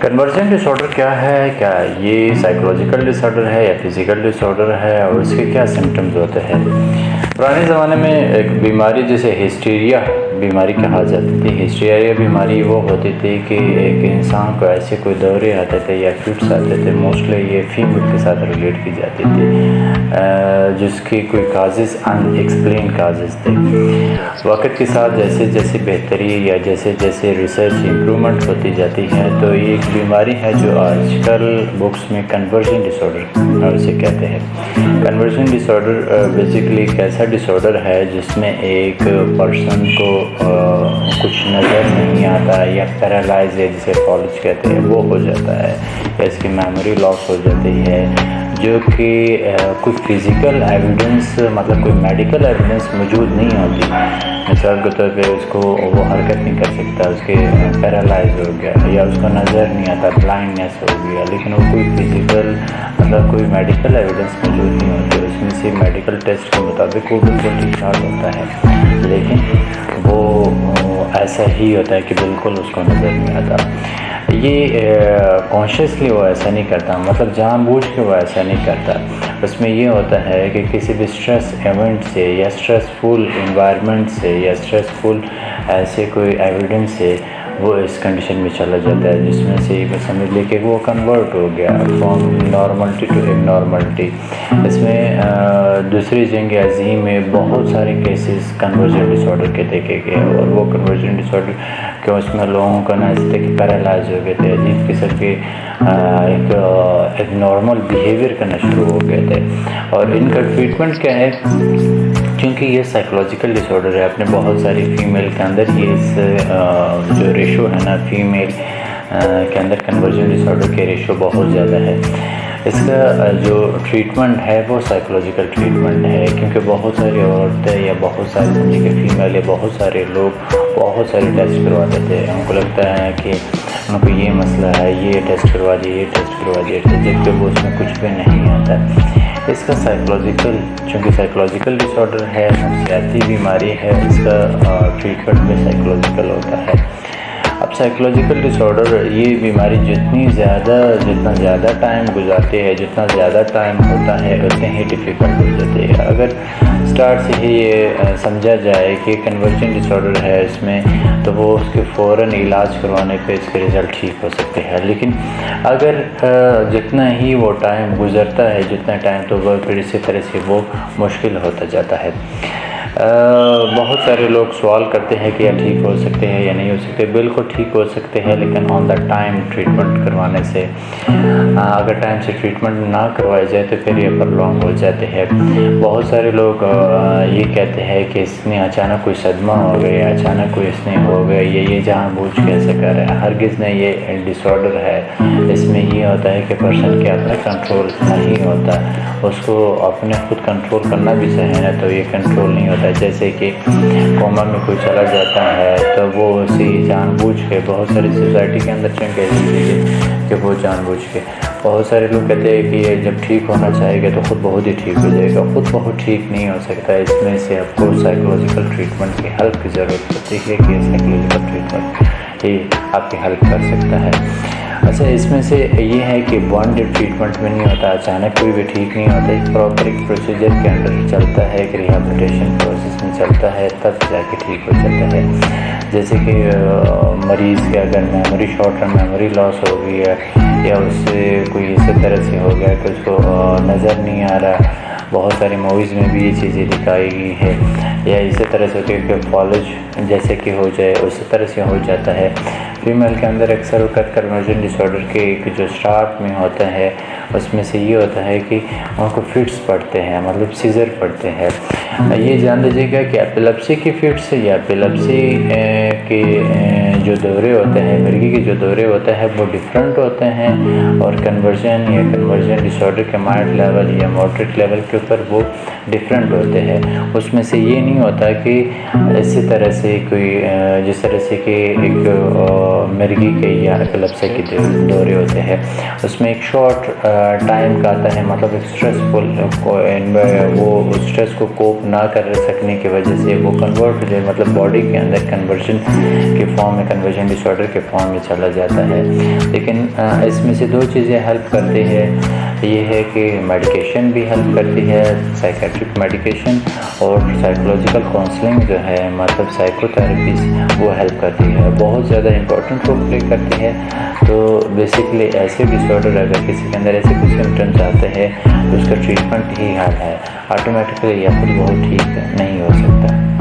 Conversion disorder क्या है? क्या ये साइकोलॉजिकल डिसऑर्डर है या फिज़िकल डिसऑर्डर है और इसके क्या सिम्टम्स होते हैं? पुराने ज़माने में एक बीमारी जिसे हिस्टीरिया बीमारी कहा जाती थी। हिस्टीरिया बीमारी वो होती थी कि एक इंसान को ऐसे कोई दौरे आते थे या फिट्स आते थे। मोस्टली ये फीमेल के साथ रिलेट की जाती थी, जिसकी कोई काजेज़ अनएक्सप्लेन काजेज़ थे। वक्त के साथ जैसे जैसे बेहतरी या जैसे जैसे रिसर्च इम्प्रूवमेंट होती जाती है, तो ये एक बीमारी है जो आजकल बुक्स में कन्वर्जन डिसऑर्डर उसे कहते हैं। कन्वर्जन डिसऑर्डर बेसिकली एक ऐसा डिसऑर्डर है जिसमें एक पर्सन को कुछ नज़र नहीं आता या पैरालाइज है जिसे फॉलिज कहते हैं वो हो जाता है, या इसकी मेमोरी लॉस हो जाती है, जो कि कोई फिज़िकल एविडेंस मतलब कोई मेडिकल एविडेंस मौजूद नहीं होती। मिसाल के तौर पे उसको वो हरकत नहीं कर सकता, उसके पैरालाइज हो गया या उसको नज़र नहीं आता, ब्लाइंडनेस हो गया, लेकिन वो कोई फिज़िकल मतलब कोई मेडिकल एविडेंस मौजूद नहीं होती। उसमें से मेडिकल टेस्ट के मुताबिक वो बिल्कुल ठीक ठाक होता है, लेकिन वो ऐसा ही होता है कि बिल्कुल उसको नज़र नहीं आता। ये कॉन्शियसली वो ऐसा नहीं करता, मतलब जानबूझ के वो ऐसा नहीं करता। उसमें ये होता है कि किसी भी स्ट्रेस इवेंट से या स्ट्रेसफुल इन्वायरमेंट से या स्ट्रेसफुल ऐसे कोई एविडेंस से वो इस कंडीशन में चला जाता है, जिसमें से ये समझ ले कि वो कन्वर्ट हो गया फ्रॉम नॉर्मलिटी टू एबनॉर्मलिटी। इसमें दूसरी जंग अज़ीम में बहुत सारे केसेस कन्वर्जन डिसऑर्डर के देखे गए, और वो कन्वर्जन डिसऑर्डर के उसमें लोगों का ना थे कि पैरालाइज हो गए थे, अजीब किस्म के एक एबनॉर्मल बिहेवियर करना शुरू हो गए थे। और इनका ट्रीटमेंट क्या है? क्योंकि ये साइकोलॉजिकल डिसऑर्डर है, अपने बहुत सारी फीमेल के अंदर ये इस जो रेशो है ना फीमेल के अंदर कन्वर्जन डिसऑर्डर के रेशो बहुत ज़्यादा है। इसका जो ट्रीटमेंट है वो साइकोलॉजिकल ट्रीटमेंट है, क्योंकि बहुत सारी औरतें या बहुत सारे समझिए फीमेल या बहुत सारे लोग बहुत सारे टेस्ट करवा देते हैं। उनको लगता है कि उनको ये मसला है, ये टेस्ट करवा दिए, ये टेस्ट करवा दिए, जबकि वो उसमें कुछ भी नहीं आता। इसका साइकोलॉजिकल, चूँकि साइकोलॉजिकल डिसऑर्डर है, नफ्सियाती बीमारी है, इसका ट्रीटमेंट भी साइकोलॉजिकल होता है। अब साइकोलॉजिकल डिसऑर्डर ये बीमारी जितना ज़्यादा टाइम गुजारते हैं, जितना ज़्यादा टाइम होता है, उतने ही डिफ़िकल्ट हो जाते हैं। अगर स्टार्ट से ही ये समझा जाए कि कन्वर्जन डिसऑर्डर है इसमें, तो वो उसके फ़ौरन इलाज करवाने पे इसके रिज़ल्ट ठीक हो सकते हैं। लेकिन अगर जितना ही वो टाइम गुज़रता है, जितना टाइम, तो वह फिर इसी तरह से वो मुश्किल होता जाता है। बहुत सारे लोग सवाल करते हैं कि या ठीक हो सकते हैं या नहीं हो सकते। बिल्कुल ठीक हो सकते हैं, लेकिन ऑन द टाइम ट्रीटमेंट करवाने से। अगर टाइम से ट्रीटमेंट ना करवाया जाए तो फिर ये प्रॉब्लम हो जाते हैं। बहुत सारे लोग ये कहते हैं कि इसमें अचानक कोई सदमा हो गया, अचानक कोई इसमें हो गया, ये जानबूझ के ऐसे कर रहा है। हरगिज़ नहीं, ये डिसऑर्डर है। इसमें ये होता है कि पर्सन के अपना कंट्रोल नहीं होता, उसको अपने खुद कंट्रोल करना भी चाहिए ना, तो ये कंट्रोल नहीं होता। जैसे कि कोमा में कोई चला जाता है तो वो उसी जानबूझ के, बहुत सारी सोसाइटी के अंदर चंके कि वो जानबूझ के, बहुत सारे लोग कहते हैं कि ये जब ठीक होना चाहेगा तो खुद बहुत ही ठीक हो जाएगा। खुद बहुत ठीक नहीं हो सकता। इसमें से आपको साइकोलॉजिकल ट्रीटमेंट की हेल्प की ज़रूरत होती है कि साइकोलॉजिकल ट्रीटमेंट ही आपकी हेल्प कर सकता है। अच्छा, इसमें से ये है कि वन डे ट्रीटमेंट में नहीं होता, अचानक कोई भी ठीक नहीं होता। एक प्रॉपर एक प्रोसीजर के अंडर चलता है, एक रिहैबिलिटेशन प्रोसेस में चलता है, तब जाके ठीक हो जाता है। जैसे कि मरीज़ के अगर memory short term memory loss हो गई है, या उससे कोई इसी तरह से हो गया कि उसको नज़र नहीं आ रहा, बहुत सारी मूवीज़ में भी ये चीज़ें दिखाई गई है, या इसी तरह से होती है कि फॉलिज जैसे कि हो जाए, उसी तरह से हो जाता है। फीमेल के अंदर अक्सर वक्त कन्वर्जन डिसऑर्डर के एक जो स्टार्ट में होता है, उसमें से ये होता है कि उनको फिट्स पड़ते हैं, मतलब सीजर पड़ते हैं। ये जान लीजिएगा कि एपिलेप्सी की फिट्स या एपिलेप्सी के जो दौरे होते हैं, मिर्गी के जो दौरे होते हैं, वो डिफरेंट होते हैं, और कन्वर्जन या कन्वर्जन डिसऑर्डर के माइल्ड लेवल या मॉडरेट लेवल के ऊपर वो डिफरेंट होते हैं। उसमें से ये नहीं होता कि इसी तरह से कोई जिस तरह से कि एक मिर्गी के या एपिलेप्सी के दौरे होते हैं, उसमें एक शॉर्ट टाइम का आता है, मतलब एक स्ट्रेसफुल वो स्ट्रेस को कोप ना कर सकने की वजह से वो कन्वर्ट हो जाए, मतलब बॉडी के अंदर कन्वर्जन के फॉर्म में, कन्वर्जन डिसऑर्डर के फॉर्म में चला जाता है। लेकिन इसमें से 2 चीज़ें हेल्प करती है, ये है कि मेडिकेशन भी हेल्प करती है, साइकेट्रिक मेडिकेशन, और साइकोलॉजिकल काउंसलिंग जो है, मतलब साइकोथेरेपी, वो हेल्प करती है, बहुत ज़्यादा इंपॉर्टेंट रोल प्ले करती है। तो बेसिकली ऐसे डिसऑर्डर अगर किसी के अंदर ऐसे कुछ सिम्टम्स आते हैं तो उसका ट्रीटमेंट ही हाल है, ऑटोमेटिकली या खुद बहुत ठीक नहीं हो सकता।